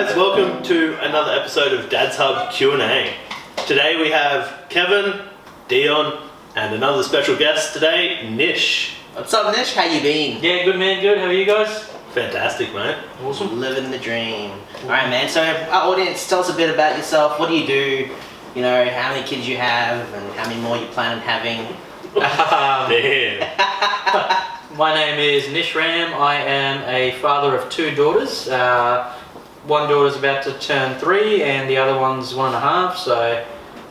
guys, welcome to another episode of Dad's Hub Q&A. Today we have Kevin, Dion, and another special guest today, Nish. What's up, Nish? How you been? Yeah, good man, good. How are you guys? Fantastic, mate. Awesome. Living the dream. Alright, man, so our audience, tell us a bit about yourself. What do you do? You know, how many kids you have and how many more you plan on having? Damn. My name is Nish Ram. I am a father of two daughters. One daughter's about to turn 3 and the other one's 1.5. So,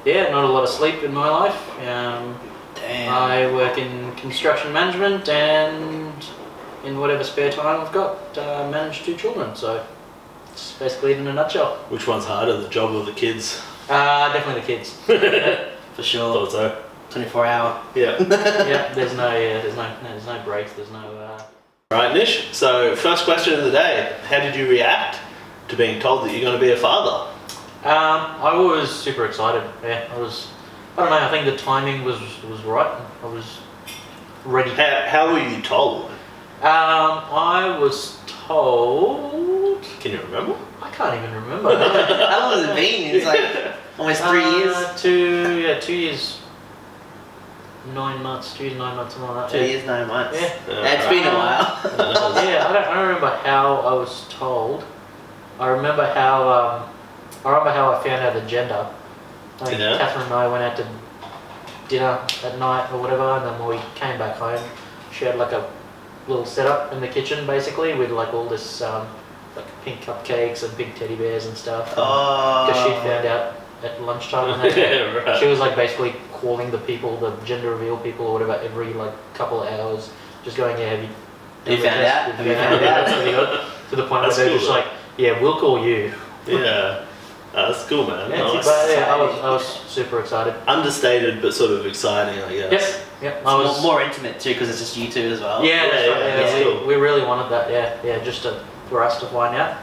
yeah, not a lot of sleep in my life. Damn. I work in construction management and in whatever spare time I've got, manage 2 children. So, it's basically it in a nutshell. Which one's harder, the job or the kids? Definitely the kids. For sure. Thought so. 24 hour. Yeah. Yeah, there's no breaks. There's no. Right, Nish. So, first question of the day: how did you react to being told that you're going to be a father? I was super excited. Yeah, I don't know. I think the timing was right. I was ready. How were you told? I was told. Can you remember? I can't even remember. How long has it been? It's like almost 3 years. 2 years. 9 months, 2 years, 9 months, something like that. 2 years, 9 months. Yeah. It's been a while. Yeah, I don't remember how I was told. I remember how I found out the gender. I think Yeah. Catherine and I went out to dinner at night or whatever, and then when we came back home, she had like a little setup in the kitchen basically with like all this like pink cupcakes and pink teddy bears and stuff. Because she found out at lunchtime and Yeah, right. she was like basically calling the people, the gender reveal people or whatever, every like couple of hours, just going, yeah, have you found out? Have you found out? To the point where That's they're cool, just though. like, yeah, we'll call you. Yeah. That's cool, man. Yeah, Nice. but yeah, I was super excited. Understated but sort of exciting, I guess. Yep. It's more intimate too because it's just you two as well. Yeah, that's right. that's Yeah, cool. we really wanted that. Yeah, just for us to find out,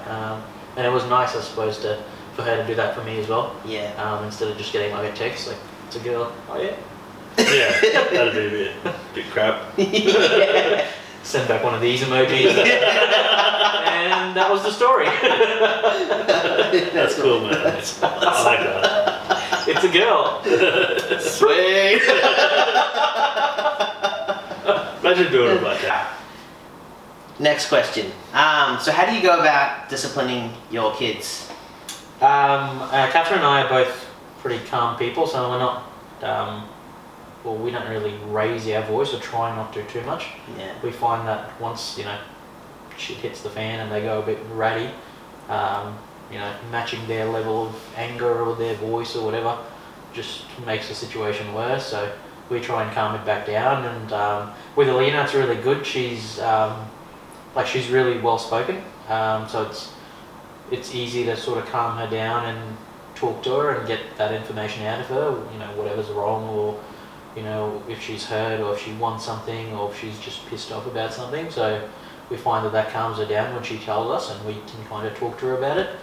and it was nice, I suppose, for her to do that for me as well. Yeah. Instead of just getting like a text, like it's a girl. Oh yeah. Yeah, that'd be a bit crap. Yeah. Send back one of these emojis, and that was the story. That's cool, man. I like that. It's a girl. Sweet. Imagine doing it like that. Next question. So how do you go about disciplining your kids? Catherine and I are both pretty calm people, so we're not. We don't really raise our voice or try not to too much. Yeah. We find that once shit hits the fan and they go a bit ratty, matching their level of anger or their voice or whatever just makes the situation worse. So we try and calm it back down. And with Alina, it's really good. She's she's really well spoken. So it's easy to sort of calm her down and talk to her and get that information out of her. Whatever's wrong or. If she's hurt or if she wants something or if she's just pissed off about something. So we find that calms her down when she tells us and we can kind of talk to her about it.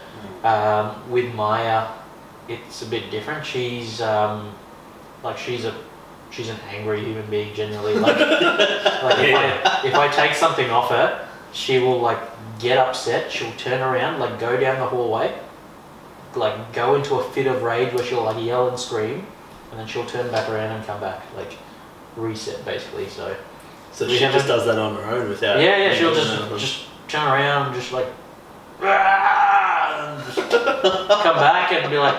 With Maya, it's a bit different. She's she's an angry human being generally. If I take something off her, she will get upset. She'll turn around, go down the hallway, go into a fit of rage where she'll yell and scream. And then she'll turn back around and come back, reset basically. So she just does that on her own without. Yeah. She'll just turn around, and just and just come back and be like,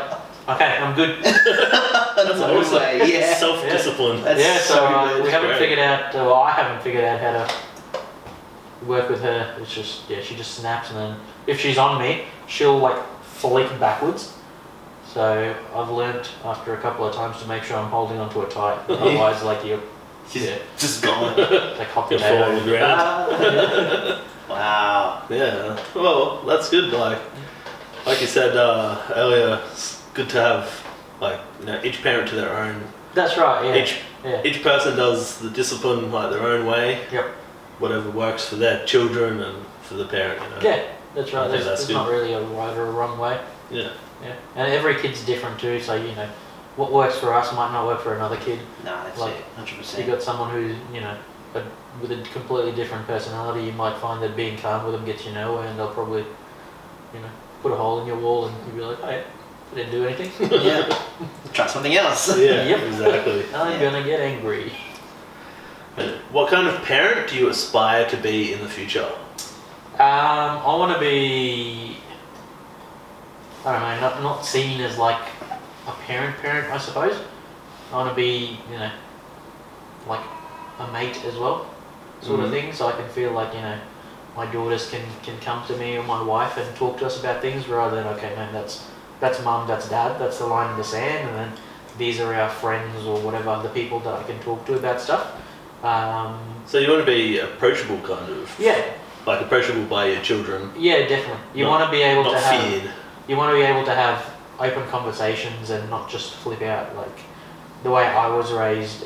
okay, I'm good. That's awesome. Yeah. Self-discipline. Yeah. So we haven't great. figured out. Well, I haven't figured out how to work with her. It's just she just snaps, and then if she's on me, she'll flick backwards. So I've learnt after a couple of times to make sure I'm holding onto it tight. Otherwise, She's just gone. Hot You'll fall on potato. the ground. Wow. Yeah. Well, that's good. Like you said earlier, it's good to have each parent to their own. That's right. Yeah. Each person does the discipline their own way. Yep. Whatever works for their children and for the parent. Yeah, that's right. I think that's There's not good. really a right or a wrong way. Yeah. Yeah, and every kid's different too. So what works for us might not work for another kid. No, that's it. 100%. You got someone who's with a completely different personality. You might find that being calm with them gets you nowhere, and they'll probably put a hole in your wall and you'd be like, oh yeah, I didn't do anything. Yeah. Try something else. Yeah, Yep. exactly. I'm gonna get angry. What kind of parent do you aspire to be in the future? I want to be, I don't know, not seen as like a parent, I suppose. I want to be, you know, like a mate as well, sort of thing. So I can feel like, you know, my daughters can come to me or my wife and talk to us about things rather than, okay, man, that's mum, that's dad, that's the line in the sand, and then these are our friends or whatever, the people that I can talk to about stuff. So you want to be approachable, kind of? Yeah. Like approachable by your children? Yeah, definitely. You want to be able to have... feared. You want to be able to have open conversations and not just flip out. Like, the way I was raised,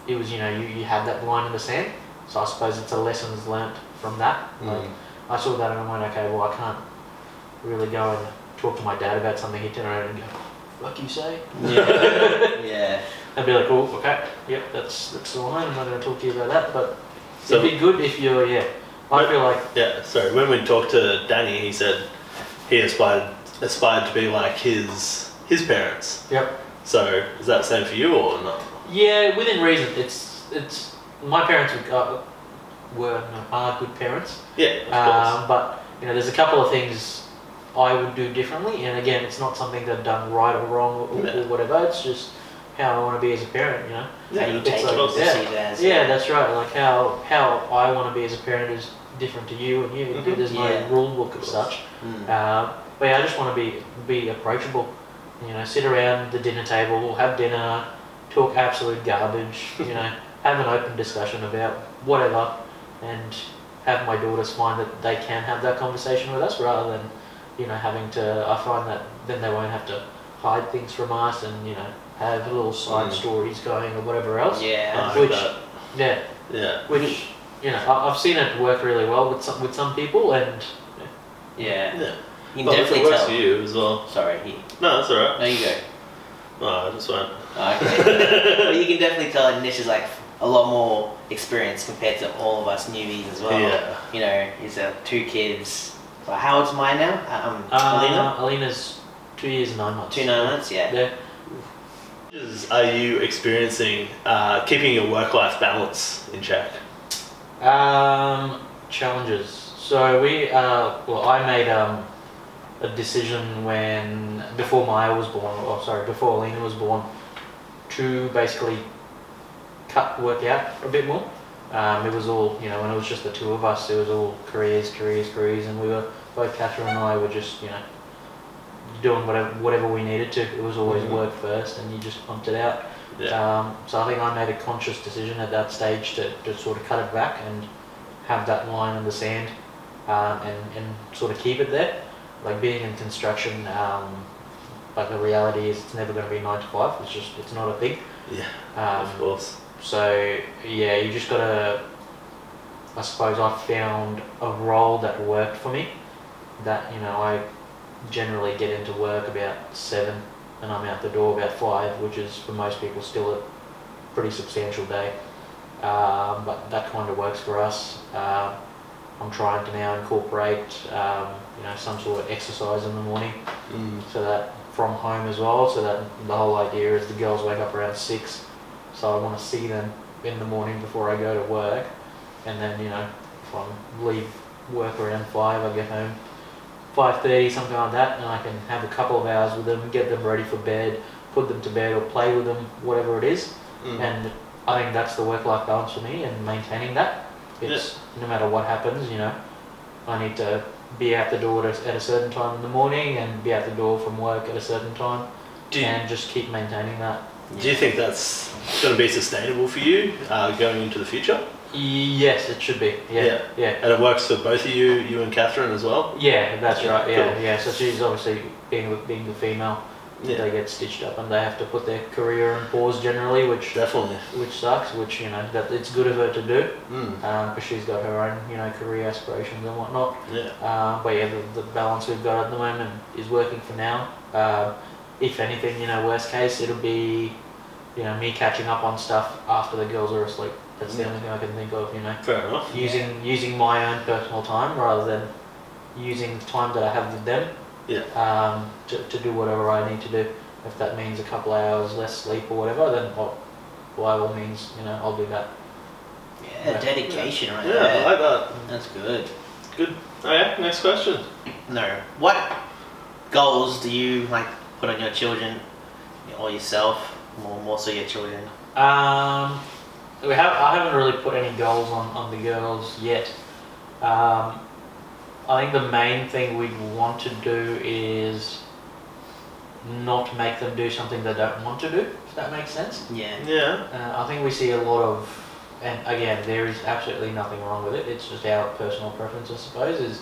it was, you know, you had that line in the sand. So I suppose it's a lessons learnt from that. Like, I saw that and I went, okay, well, I can't really go and talk to my dad about something. He'd turn around and go, fuck you say? Yeah. Yeah. I'd be like, oh, okay, yep, that's the line. I'm not going to talk to you about that. But So- it'd be good if you're, I feel like... Yeah, sorry, when we talked to Danny, he said he aspired to be like his parents. Yep. So is that the same for you or not? Yeah, within reason. It's my parents are good parents. Yeah, of course. But you know, there's a couple of things I would do differently, and again, it's not something that I've done right or wrong or whatever. It's just how I want to be as a parent. You know. How you take like, it, yeah. see it as. Yeah, that's right. Like how I want to be as a parent is different to you and you. There's no rule book as such. But yeah, I just want to be approachable. You know, sit around the dinner table, have dinner, talk absolute garbage. You know, have an open discussion about whatever, and have my daughters find that they can have that conversation with us rather than, you know, having to. I find that then they won't have to hide things from us and, you know, have little side stories going or whatever else. Yeah. I like Which, that. yeah, which, you know, I've seen it work really well with some people, and Yeah. Yeah. You can Well, if it definitely works tell. for you as well. Sorry. No, that's alright. No, you go. Oh, I just went. Okay. Well, you can definitely tell that Nish is like a lot more experienced compared to all of us newbies as well. Yeah. You know, he's 2 kids. So how old's mine now? Alina? Alina's 2 years and 9 months. 2 9 months, yeah. Yeah. Are you experiencing keeping your work-life balance in check? Challenges. So I made a decision before Maya was born, before Alina was born, to basically cut work out a bit more. It was all, you know, when it was just the 2 of us, it was all careers, and we were, both Catherine and I were just, you know, doing whatever we needed to. It was always work first, and you just pumped it out. Yeah. So I think I made a conscious decision at that stage to sort of cut it back and have that line in the sand, and sort of keep it there. Like being in construction, like the reality is it's never going to be 9 to 5. It's not a thing. Yeah. Of course. So yeah, you just gotta. I suppose I found a role that worked for me. That, you know, I generally get into work about 7 and I'm out the door about 5, which is for most people still a pretty substantial day. But that kind of works for us. I'm trying to now incorporate, you know, some sort of exercise in the morning, so that from home as well. So that the whole idea is the girls wake up around 6, so I want to see them in the morning before I go to work, and then, you know, if I leave work around 5, I get home 5:30, something like that, and I can have a couple of hours with them, get them ready for bed, put them to bed or play with them, whatever it is. And I think that's the work-life balance for me, and maintaining that. It's no matter what happens, you know, I need to be out the door at a certain time in the morning and be out the door from work at a certain time, and just keep maintaining that. Do you think that's going to be sustainable for you going into the future? Yes, it should be. Yeah. And it works for both of you and Catherine as well? Yeah, that's right. Yeah, Cool. yeah. So she's obviously being the female. Yeah. They get stitched up and they have to put their career on pause generally, which Definitely. sucks. Which, you know, that it's good of her to do, Mm. because she's got her own, you know, career aspirations and whatnot. Yeah. But yeah, the balance we've got at the moment is working for now. If anything, you know, worst case, it'll be, you know, me catching up on stuff after the girls are asleep. That's the only thing I can think of, you know. Fair enough. Using my own personal time rather than using the time that I have with them. Yeah. To do whatever I need to do. If that means a couple of hours less sleep or whatever, then by all means, I'll do that. Yeah, dedication right Yeah, there. I like that. That's good. Good. Oh yeah, next question. No. What goals do you put on your children or yourself? More so your children. I haven't really put any goals on the girls yet. I think the main thing we'd want to do is not make them do something they don't want to do, if that makes sense. Yeah. Yeah. I think we see a lot of, and again, there is absolutely nothing wrong with it, it's just our personal preference, I suppose, is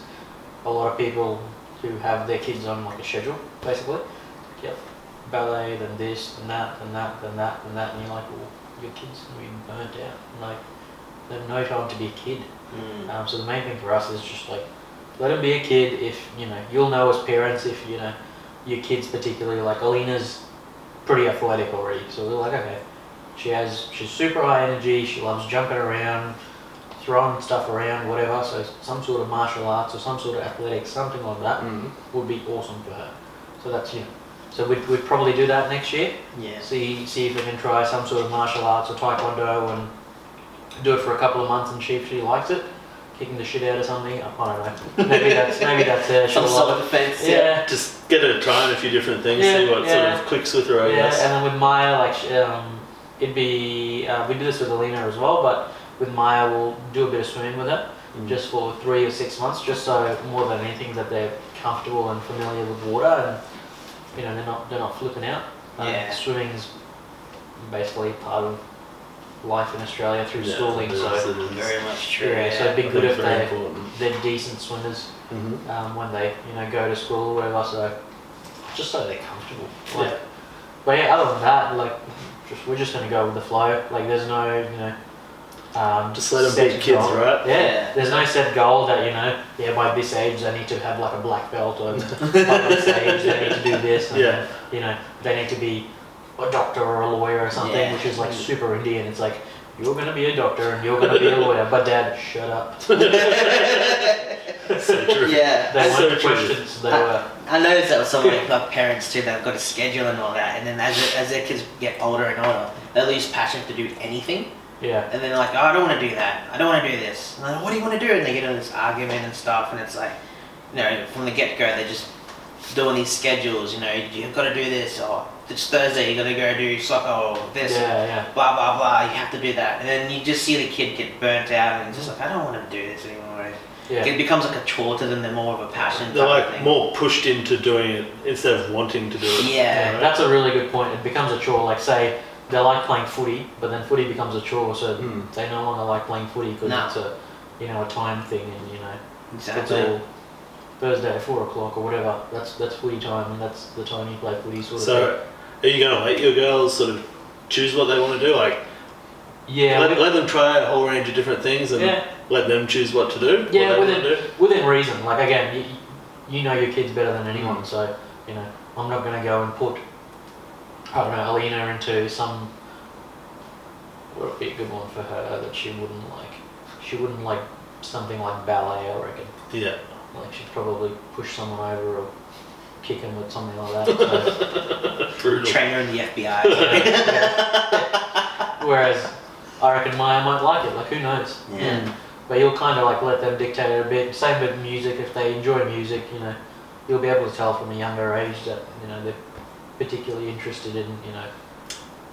a lot of people who have their kids on a schedule, basically. Yep. Ballet, then this, then that, then that, then that, then that, and you're like, well, your kid's going to be burnt out. They have no time to be a kid. So the main thing for us is just let them be a kid. If you'll know as parents if your kids, particularly Alina's pretty athletic already, so we're okay, she's super high energy, she loves jumping around, throwing stuff around, whatever, so some sort of martial arts or some sort of athletics, something like that would be awesome for her. So that's so we'd probably do that next year. Yeah. See if we can try some sort of martial arts or taekwondo and do it for a couple of months and see if she likes it. Kicking the shit out of something, I don't know. Maybe that's some sort of defense. Yeah. Just get her trying a few different things, Yeah, see what sort yeah. of clicks with her, I guess. And then with Maya, it'd be we do this with Alina as well, but with Maya we'll do a bit of swimming with her, just for 3 or 6 months, just so more than anything that they're comfortable and familiar with water, and they're not flipping out. Yeah. Swimming's basically part of life in Australia through schooling, so Very much true. yeah, so it'd be good if very important. they're decent swimmers when they go to school or whatever. So just so they're comfortable. Yeah. But yeah, other than that, we're just gonna go with the flow. There's no Just let them set be kids, goal. right? Yeah, there's no set goal that by this age they need to have a black belt, or by this age they need to do this, and then, they need to be a doctor or a lawyer or something, which is super Indian. It's you're gonna be a doctor and you're gonna be a lawyer, but Dad, shut up. So true. Yeah. They So weren't true. questions. They were. I noticed that with some of parents too. They've got a schedule and all that, and then as their kids get older and older, they lose passion to do anything. Yeah. And then they're oh, I don't want to do that. I don't want to do this. And they're what do you want to do? And they get in this argument and stuff, and it's from the get-go, they're just doing these schedules. You've got to do this, or it's Thursday, you got to go do soccer, or this, blah blah blah. You have to do that, and then you just see the kid get burnt out, and it's just I don't want to do this anymore. Yeah. It becomes a chore to them. They're more of a passion. They're type of thing. more pushed into doing it instead of wanting to do it. Yeah. Right? That's a really good point. It becomes a chore. Say they like playing footy, but then footy becomes a chore, so they no longer like playing footy because it's a time thing, and Exactly. it's all Thursday at 4 o'clock or whatever. That's footy time, and that's the time you play footy sort of thing. So, are you going to let your girls sort of choose what they want to do? Yeah, let them try a whole range of different things and let them choose what to do? yeah, what they want to do? within reason. Again, you know your kids better than anyone, so I'm not going to go and put Alina into some. What would be a good one for her that she wouldn't like? She wouldn't like something like ballet, I reckon. Yeah. She'd probably push someone over or kick him with something like that. So. Brutal. Trainer in the FBI. Whereas I reckon Maya might like it. Who knows? Yeah. But you'll kind of let them dictate it a bit. Same with music. If they enjoy music, you'll be able to tell from a younger age that they're particularly interested in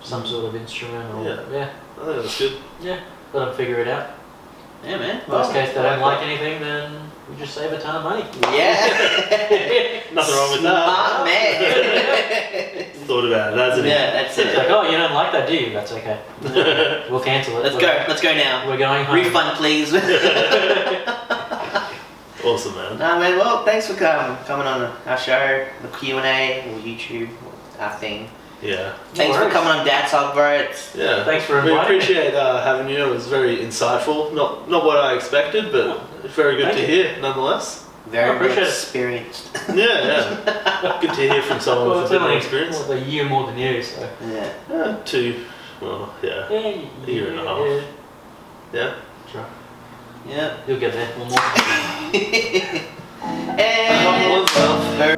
some sort of instrument or I think that's good. Yeah. Let them figure it out. Yeah, man. Worst case, they don't like anything, then we just save a ton of money. Yeah. Nothing wrong with that. Smart man. Thought about it, hasn't Yeah, that's It's it. oh, you don't like that, do you? That's okay. We'll cancel it. Let's go. Let's go now. We're going home. Refund, please. Awesome, man. Nah, man. Well, thanks for coming on our show, the Q&A, or YouTube, our thing. Yeah. Thanks for coming on Dad's Hug, bro. Yeah. Thanks for We inviting me. appreciate having you. It was very insightful. Not what I expected, but it's very good Thank to you. hear nonetheless. Very appreciate it. experienced. Yeah. Good to hear from someone Well, with it's a bit more only experience. a year more than you, so. Yeah. Yeah. Yeah, A year and a half. Yeah. That's right. Yeah. You'll get there. One more. very